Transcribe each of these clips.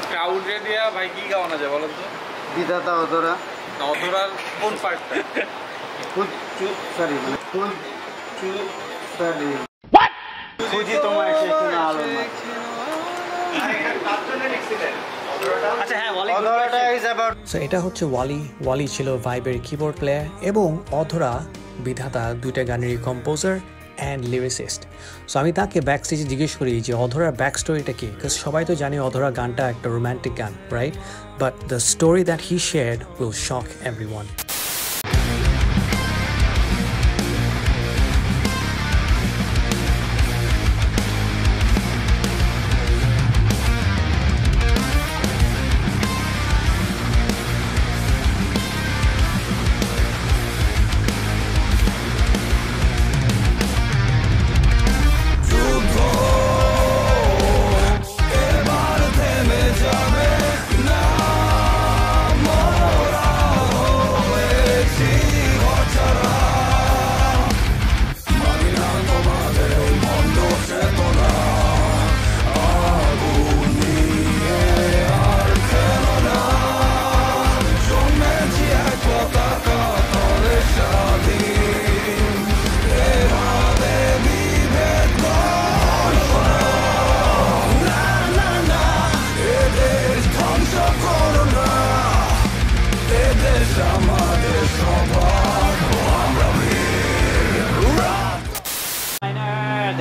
ক্রাউডে দিয়া ভাই কি গাওয়ানো যায় বলেন তো? বিধাতা অধরা। অধরার কোন পার্টটা? সরি মানে সরি খুঁজি তোমায় সেখানে আলো না। আচ্ছা হ্যাঁ অধরাটা ইজ অ্যাবাউট। সো এটা হচ্ছে ওয়ালি। ওয়ালি ছিল ভাইবের কিবোর্ড প্লেয়ার এবং অধরা বিধাতা দুইটা গানেরই কম্পোজার অ্যান্ড লিরিসিস্ট। সো আমি তাকে ব্যাক স্টেজে জিজ্ঞেস করি যে অধরার ব্যাক স্টোরিটা কি, বিকজ সবাই তো জানে অধরা গানটা একটা রোম্যান্টিক গান, right? But the story that he shared will shock everyone.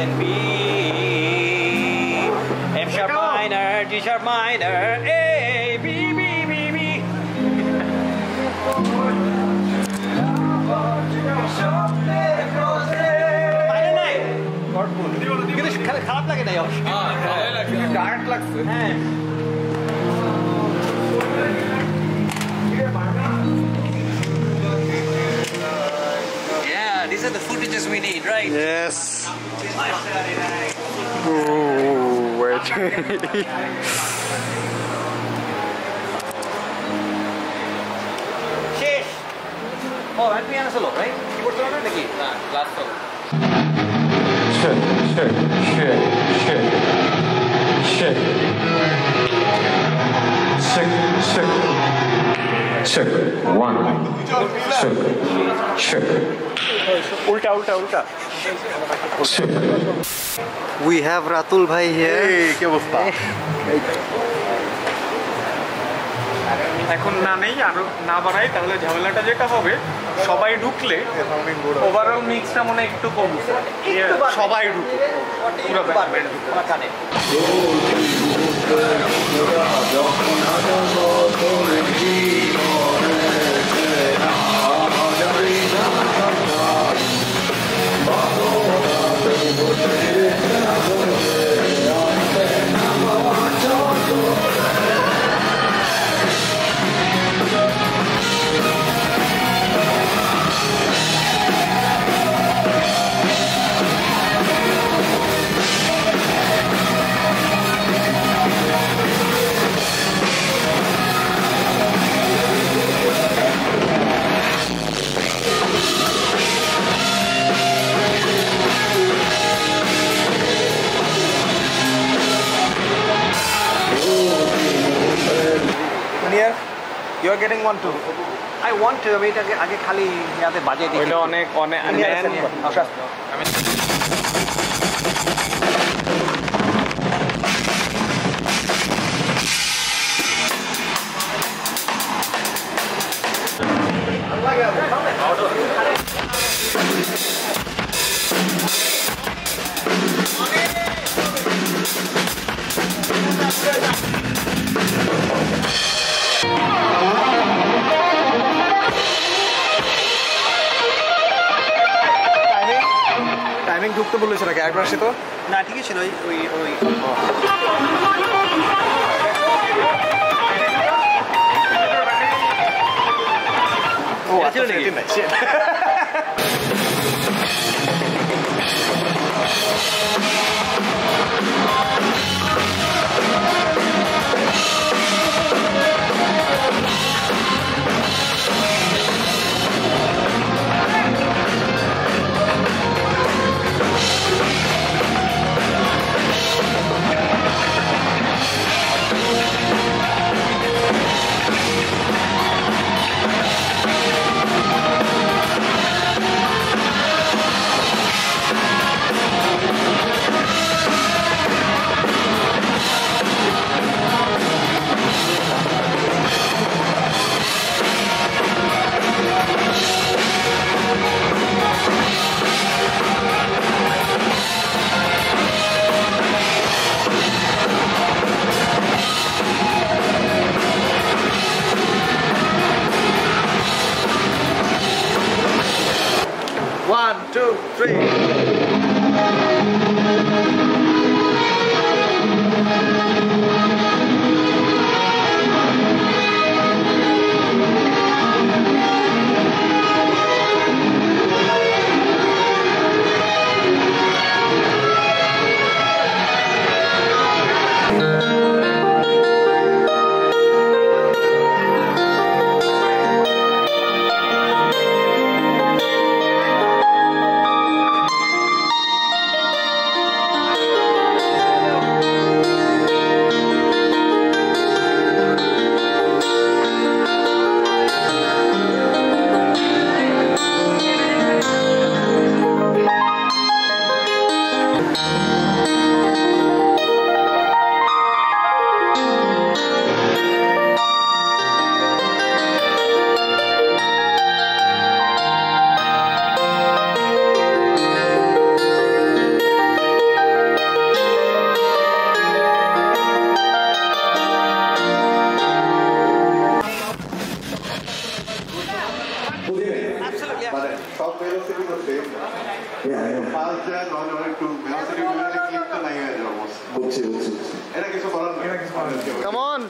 Then B, F sharp minor, G sharp minor, A, B, B, B, B. Minor নাই, কিন্তু খারাপ লাগে নাই অবশ্য। ভালোই লাগছে, ডার্ক লাগছে। হ্যাঁ। Yeah, these are the footages we need, right? Yes. Ooh, wait. শেষ। Oh, and piano solo, right? Keyboard solo না নাকি? না, লাস্ট তো। Shit. One. Shit. উল্টা। We have Ratul bhai here. এই কি অবস্থা? এখন না নেই আরো না বাড়াই তাহলে ঝামেলাটা যেটা হবে সবাই ঢুকলে ওভারঅল মিক্সটা মনে একটু কম সবাই ঢুকে পুরো band You are getting one too. I want to. আমি এটাকে আগে খালি ইয়াতে বাজিয়ে দিই। ওইটা অনেক টাইমিং ঢুকতে বলেছে নাকি একবার সে তো না ঠিকই ছিল ওই ও আচ্ছা সেটি নাই Come on.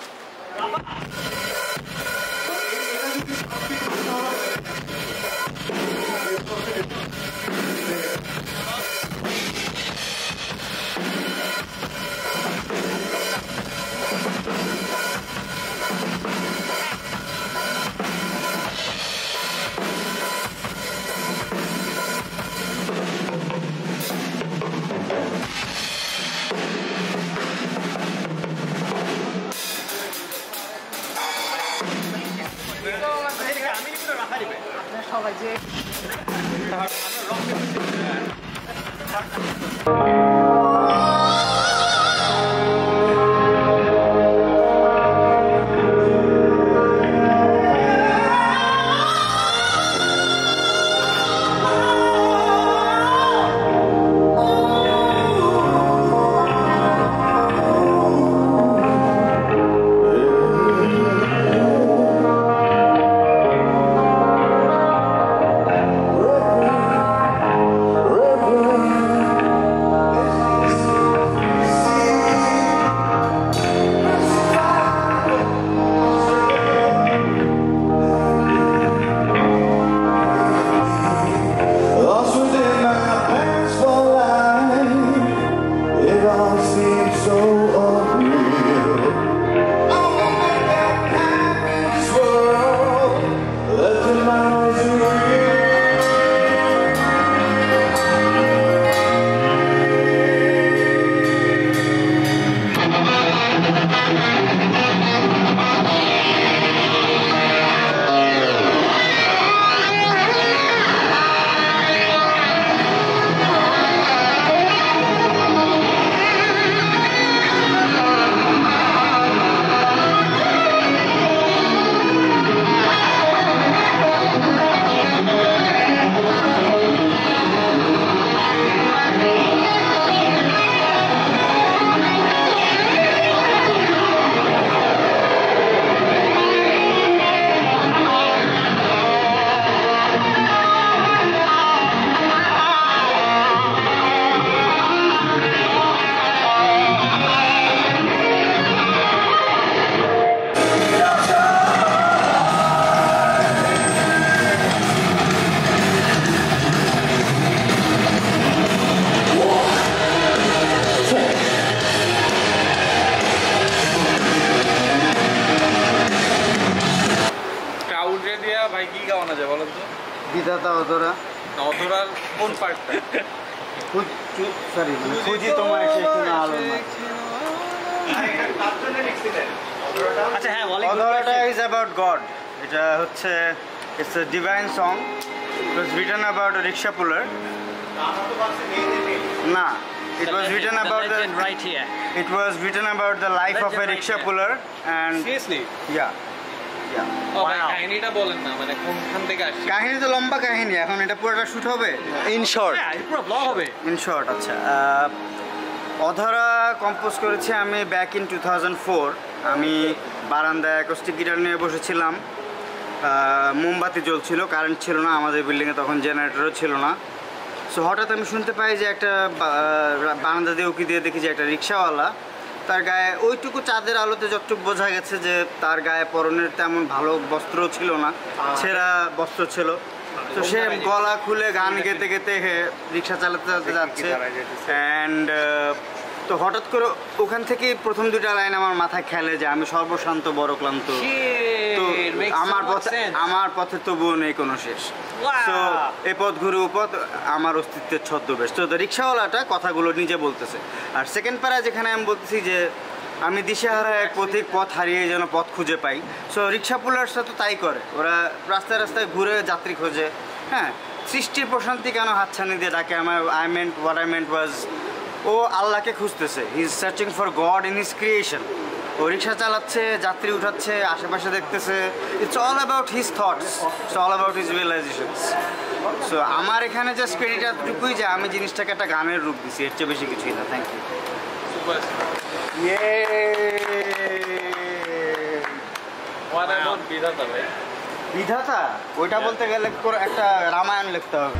ভাই কি গাওয়ানো যায় বলেন তো? বিধাতা অধরা। অধরার কোন পার্টটা? সরি খুঁজি তোমায় সে কিনা আলোর মাঝে। আচ্ছা হ্যাঁ ওয়ালি অধরাটা ইজ অ্যাবাউট গড। এটা হচ্ছে it's a divine song. It was written about a rickshaw puller. না, it was written about the right here. It was written about the life of a rickshaw puller and seriously? yeah. ও ভাই কাহিনীটা বলেন না, মানে কোনখান থেকে আসছে? কাহিনী তো লম্বা কাহিনী, এখন এটা পুরোটা শুট হবে ইন শর্ট। হ্যাঁ পুরো ব্লগ হবে ইন শর্ট। আচ্ছা, অধরা কম্পোজ করেছি আমি ব্যাক ইন 2004। আমি বারান্দায় অ্যাকোস্টিক গিটার নিয়ে বসেছিলাম। মোমবাতি জ্বলছিল, কারেন্ট ছিল না, আমাদের বিল্ডিংয়ে তখন জেনারেটরও ছিল না। সো হঠাৎ আমি শুনতে পাই যে একটা বারান্দা দিয়ে উকি দিয়ে দেখি যে একটা রিক্সাওয়ালা, তার গায়ে ওইটুকু চাঁদের আলোতে যতটুকু বোঝা গেছে যে তার গায়ে পরনের তেমন ভালো বস্ত্র ছিল না, ছেঁড়া বস্ত্র ছিল। তো সে গলা খুলে গান গেতে গেতে রিক্সা চালাতে চালাতে যাচ্ছে। অ্যান্ড তো হঠাৎ করে ওখান থেকে প্রথম দুটা লাইন আমার মাথায় খেলে যে আমি সর্বশান্ত বড় ক্লান্ত, তো আমার পথে তবুও নেই কোনো শেষ। তো এ পথ ঘুরে ও পথ আমার অস্তিত্বের ছদ্মবেশ। তো রিক্সাওয়ালাটা কথাগুলো নিজে বলতেছে। আর সেকেন্ড প্যারা যেখানে আমি বলতেছি যে আমি দিশেহারা এক পথিক, পথ হারিয়ে যেন পথ খুঁজে পাই। সো রিক্সা পুলার্সরা তো তাই করে, ওরা রাস্তায় রাস্তায় ঘুরে যাত্রী খোঁজে। হ্যাঁ, সৃষ্টির প্রশান্তি কেন হাতছানি দিয়ে ডাকে? আই মেন্ট ওয়াজ ও আল্লাহকে খুঁজতেছে। He is searching for God in his creation. ও রিক্সা চালাচ্ছে, যাত্রী উঠাচ্ছে, আশেপাশে দেখতেছে। It's all about his thoughts, it's all about his realisations. So আমার এখানে জাস্ট ক্রেডিট এতটুকুই যে আমি জিনিসটাকে একটা গানের রূপ দিছি, এর চেয়ে বেশি কিছুই না। Thank you. বিধাতা ভাই, বিধাতা ওইটা বলতে গেলে একটা রামায়ণ লিখতে হবে।